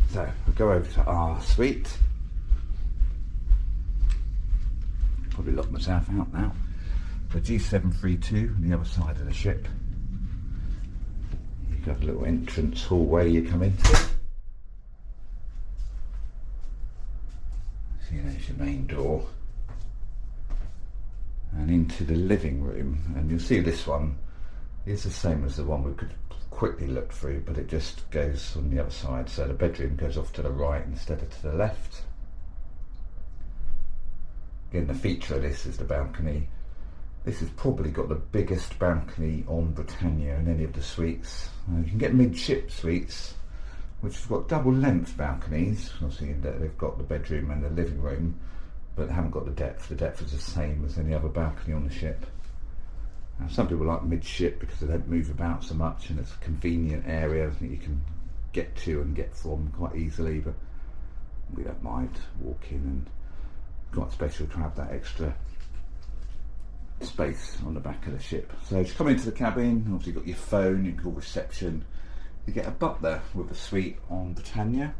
So we'll go over to our suite. Probably lock myself out now. The G732 on the other side of the ship. You've got a little entrance hallway you come into. So there's your main door. And into the living room. And you'll see this one is the same as the one we could quickly look through, but it just goes on the other side. So the bedroom goes off to the right instead of to the left. Again, the feature of this is the balcony. This has probably got the biggest balcony on Britannia in any of the suites. You can get midship suites, which have got double length balconies. Obviously they've got the bedroom and the living room, but haven't got the depth. The depth is the same as any other balcony on the ship. Some people like midship because they don't move about so much and it's a convenient area that you can get to and get from quite easily, but we don't mind walking, and quite special to have that extra space on the back of the ship. So as you come into the cabin, obviously you've got your phone, you can call reception. You get a butler with a suite on Britannia.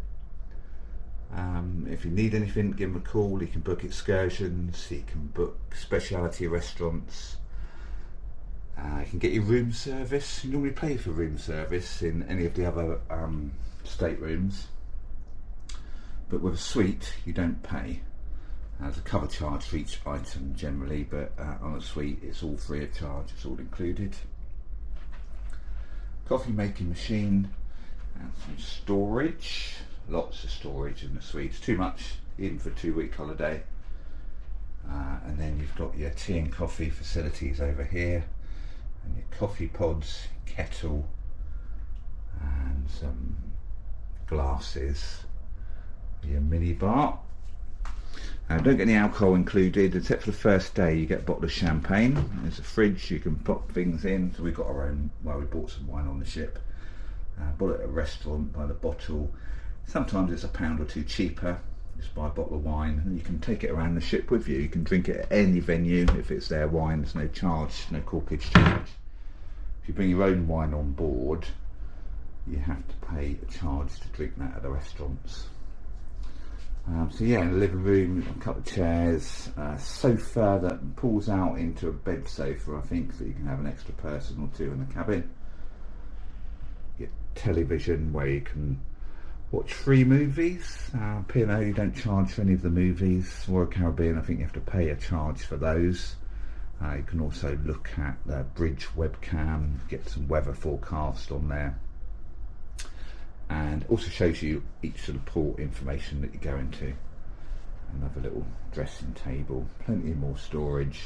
If you need anything, give him a call. You can book excursions, you can book speciality restaurants. You can get your room service. You normally pay for room service in any of the other staterooms, but with a suite you don't pay. There's a cover charge for each item generally, but on a suite it's all free of charge, it's all included. Coffee making machine and some storage. Lots of storage in the suites, too much even for a 2-week holiday. And then you've got your tea and coffee facilities over here, and your coffee pods, kettle, and some glasses, your mini bar. Don't get any alcohol included, except for the first day. You get a bottle of champagne. There's a fridge, you can pop things in. So we've got our own, well, we bought some wine on the ship. Bought it at a restaurant by the bottle. Sometimes it's £1 or £2 cheaper. Just buy a bottle of wine and you can take it around the ship with you. You can drink it at any venue. If it's their wine, there's no charge, no corkage charge. If you bring your own wine on board, you have to pay a charge to drink that at the restaurants. So yeah, in the living room, a couple of chairs, a sofa that pulls out into a bed sofa, I think, so you can have an extra person or two in the cabin. Your television where you can watch free movies. P&O, you don't charge for any of the movies. Royal Caribbean, I think you have to pay a charge for those. You can also look at the bridge webcam, get some weather forecast on there. And also shows you each of the port information that you go into. Another little dressing table, plenty more storage.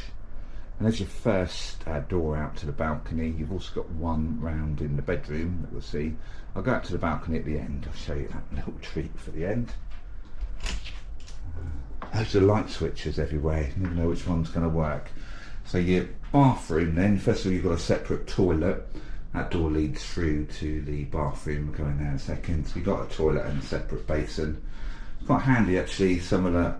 And as your first door out to the balcony, you've also got one round in the bedroom that we'll see. I'll go out to the balcony at the end. I'll show you that little treat for the end. Those are light switches everywhere. You never know which one's going to work. So your bathroom then, first of all you've got a separate toilet. That door leads through to the bathroom. We'll go in there in a second. So you've got a toilet and a separate basin. It's quite handy actually. Some of the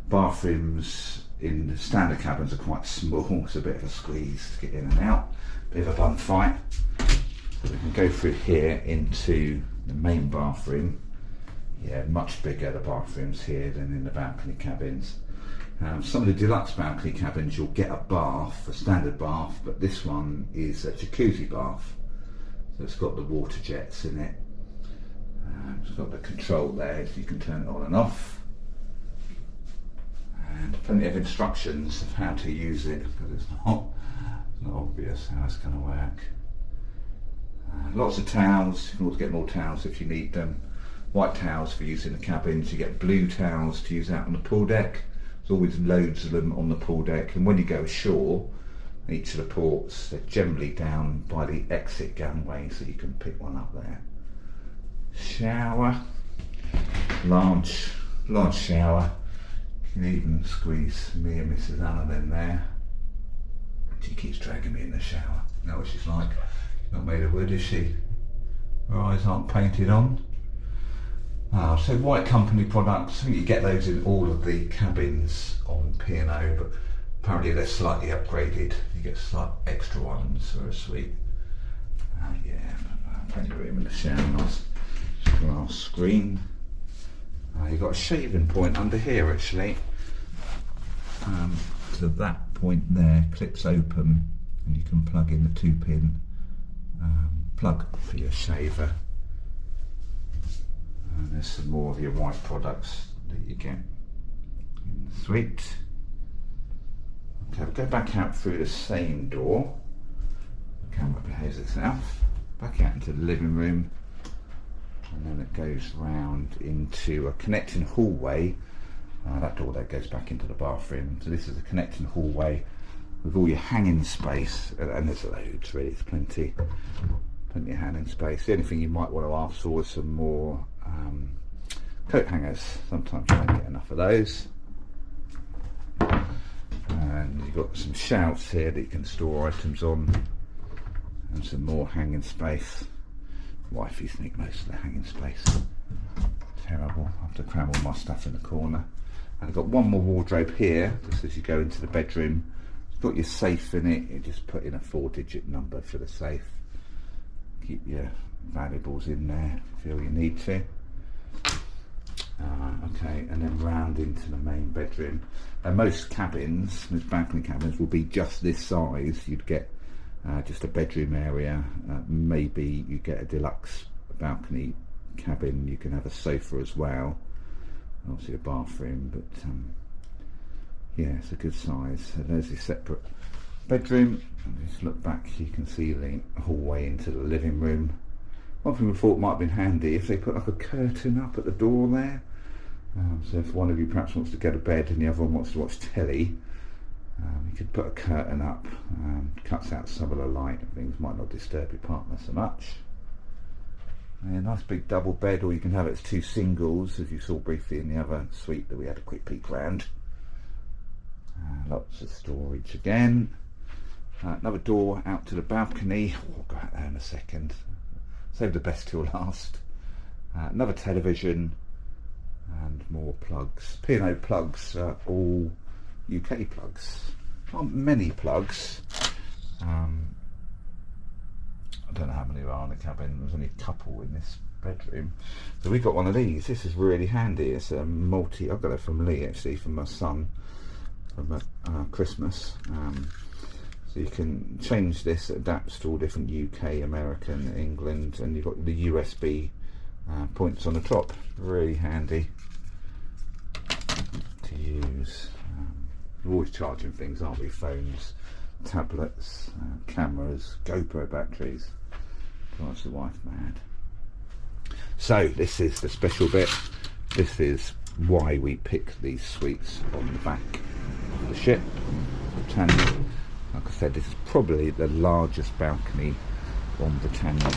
bathrooms in the standard cabins are quite small. It's a bit of a squeeze to get in and out. Bit of a bum fight. So we can go through here into the main bathroom. Yeah, much bigger the bathrooms here than in the balcony cabins. Some of the deluxe balcony cabins you'll get a bath, a standard bath, but this one is a jacuzzi bath. So it's got the water jets in it. It's got the control there, so you can turn it on and off. And plenty of instructions of how to use it, because it's not obvious how it's going to work. Lots of towels. You can always get more towels if you need them. White towels for use in the cabins. You get blue towels to use out on the pool deck. There's always loads of them on the pool deck, and when you go ashore, each of the ports, they're generally down by the exit gangway, so you can pick one up there. Shower, large shower. You can even squeeze me and Mrs. Allen in there. She keeps dragging me in the shower. You know what she's like? Not made of wood, is she? Her eyes aren't painted on. So white company products, I think you get those in all of the cabins on P&O, but apparently they're slightly upgraded. You get slight extra ones for a suite. Yeah, plenty of room in the shower, nice glass screen. You've got a shaving point under here actually. So that point there clips open and you can plug in the 2-pin plug for your shaver. And there's some more of your white products that you get in the suite. Okay, we'll go back out through the same door. The camera behaves itself. Back out into the living room, and then it goes round into a connecting hallway. That door there goes back into the bathroom. So this is a connecting hallway with all your hanging space, and there's loads really, there's plenty of hanging space. The only thing you might want to ask for is some more coat hangers. Sometimes you don't get enough of those. And you've got some shelves here that you can store items on, and some more hanging space. Wifey sneak most of the hanging space. Terrible. I have to cram all my stuff in the corner. And I've got one more wardrobe here, just as you go into the bedroom. It's got your safe in it. You just put in a 4-digit number for the safe. Keep your valuables in there if you feel you need to. Okay, and then round into the main bedroom. Most cabins, most balcony cabins, will be just this size. You'd get just a bedroom area. Maybe you get a deluxe balcony cabin. You can have a sofa as well. Obviously a bathroom, but yeah, it's a good size. So there's your separate bedroom. And just look back, you can see the hallway into the living room. One thing we thought might have been handy if they put like a curtain up at the door there. So if one of you perhaps wants to go to bed and the other one wants to watch telly, you could put a curtain up, cuts out some of the light and things, might not disturb your partner so much. A nice big double bed, or you can have it as 2 singles, as you saw briefly in the other suite that we had a quick peek round. Lots of storage again. Another door out to the balcony. We'll go out there in a second. Save the best till last. Another television and more plugs. P&O plugs are all UK plugs. Not many plugs. I don't know how many there are in the cabin. There's only a couple in this bedroom. So we got one of these. This is really handy. It's a multi. I got it from Lee actually, from my son, from Christmas. So you can change this. It adapts to all different UK, American, England, and you've got the USB points on the top. Really handy to use. We're always charging things, aren't we? Phones, tablets, cameras, GoPro batteries. Drives the wife mad. So this is the special bit. This is why we pick these suites on the back of the ship, Britannia. Like I said, this is probably the largest balcony on Britannia.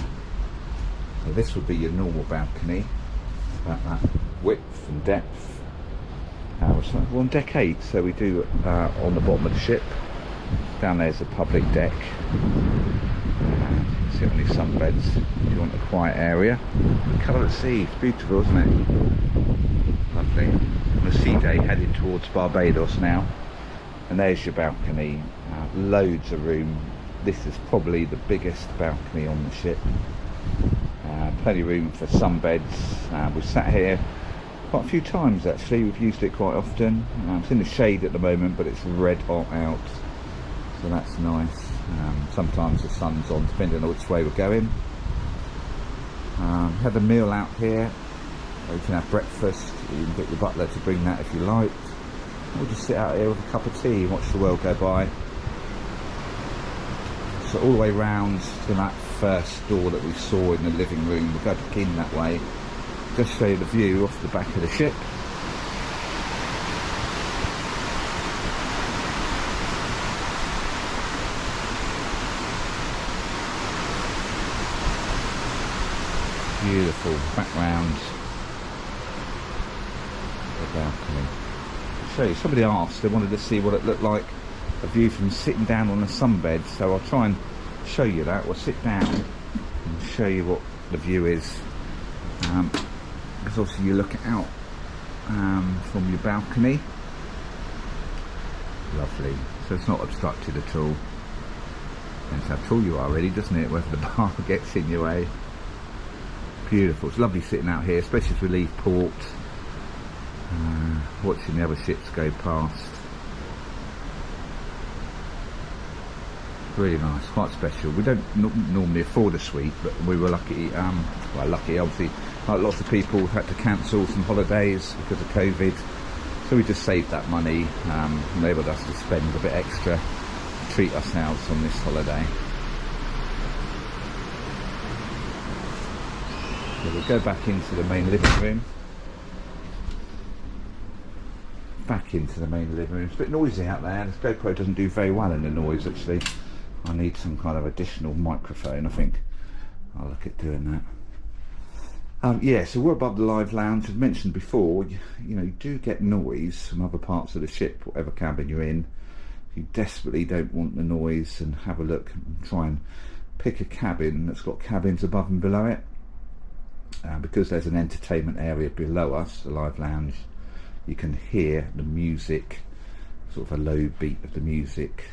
So this would be your normal balcony, about that width and depth. We're on deck 8, so we do on the bottom of the ship. Down there's a public deck. See on these sunbeds. You want a quiet area. The colour of the sea, it's beautiful, isn't it? Lovely. On a sea day heading towards Barbados now. And there's your balcony. Loads of room. This is probably the biggest balcony on the ship. Plenty of room for sunbeds. We've sat here quite a few times actually. We've used it quite often. It's in the shade at the moment, but it's red hot out, so that's nice. Sometimes the sun's on, depending on which way we're going. Have a meal out here. You can have breakfast. You can get your butler to bring that if you like. We'll just sit out here with a cup of tea and watch the world go by. So all the way round to that first door that we saw in the living room. We'll go back in that way. Just show you the view off the back of the ship. Beautiful background. The balcony. I'll show you. Somebody asked, they wanted to see what it looked like, a view from sitting down on a sunbed, so I'll try and show you that. We'll sit down and show you what the view is. Because obviously you look out from your balcony. Lovely. So it's not obstructed at all. Depends how tall you are really, doesn't it? Whether the bar gets in your way. Beautiful. It's lovely sitting out here, especially as we leave port, watching the other ships go past. Really nice, quite special. We don't normally afford a suite, but we were lucky. Well, lucky, obviously, like lots of people had to cancel some holidays because of COVID, so we just saved that money, enabled us to spend a bit extra to treat ourselves on this holiday. So we'll go back into the main living room. Back into the main living room. It's a bit noisy out there. This GoPro doesn't do very well in the noise, actually. I need some kind of additional microphone. I think I'll look at doing that. Yeah, so we're above the live lounge. As mentioned before, you know, you do get noise from other parts of the ship, whatever cabin you're in. You desperately don't want the noise, and have a look and try and pick a cabin that's got cabins above and below it. Because there's an entertainment area below us, the live lounge, you can hear the music, sort of a low beat of the music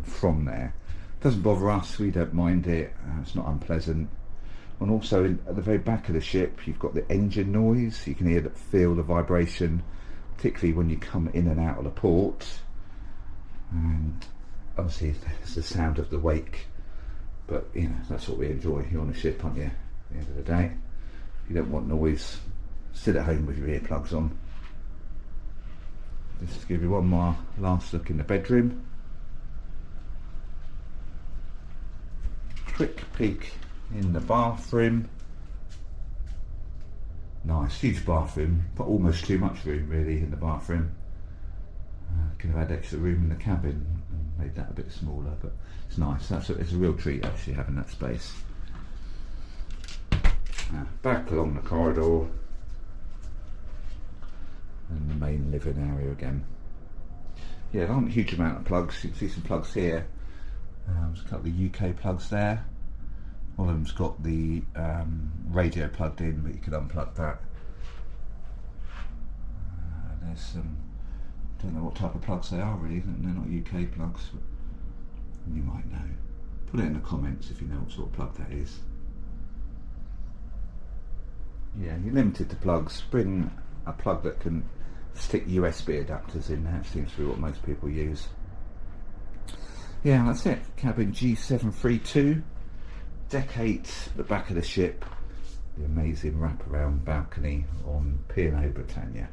from there. Doesn't bother us, we don't mind it, it's not unpleasant. And also at the very back of the ship you've got the engine noise. You can feel the vibration, particularly when you come in and out of the port, and obviously there's the sound of the wake, but you know, that's what we enjoy. You're on a ship, aren't you, at the end of the day? If you don't want noise, sit at home with your earplugs on. Just to give you one more last look in the bedroom. Quick peek in the bathroom. Nice, huge bathroom, but almost too much room really in the bathroom. Could have had extra room in the cabin and made that a bit smaller, but it's nice. It's a real treat actually having that space. Back along the corridor and the main living area again. Yeah, there aren't a huge amount of plugs. You can see some plugs here. There's a couple of UK plugs there. One of them's got the radio plugged in, but you can unplug that. There's some, don't know what type of plugs they are really. They're not UK plugs, but you might know. Put it in the comments if you know what sort of plug that is. Yeah, you're limited to plugs. Bring a plug that can stick USB adapters in there. It seems to be what most people use. Yeah, that's it. Cabin G732, deck 8, the back of the ship, the amazing wraparound balcony on P&O Britannia.